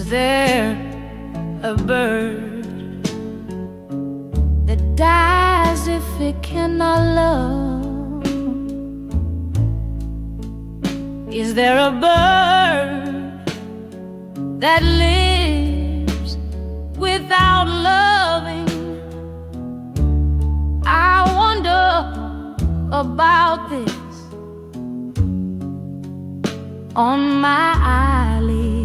Is there a bird that dies if it cannot love? Is there a bird that lives without loving? I wonder about this. On my eyelids,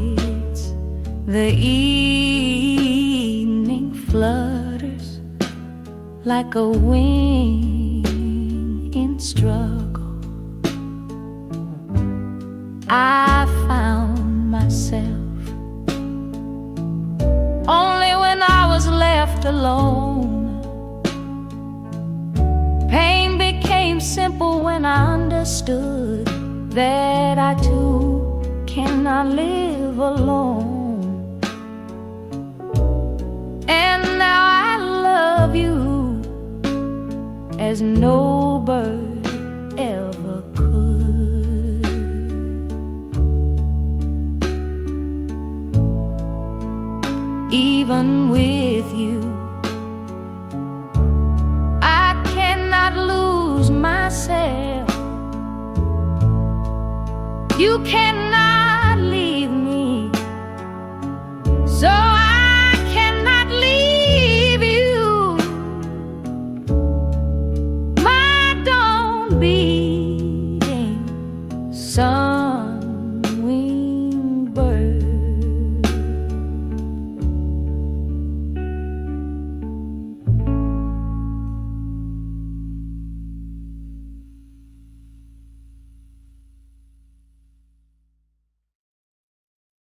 the evening flutters like a wing in struggle. I found myself only when I was left alone. Pain became simple when I understood that I too cannot live alone. And now I love you as no bird ever could. Even with you, I cannot lose myself. You can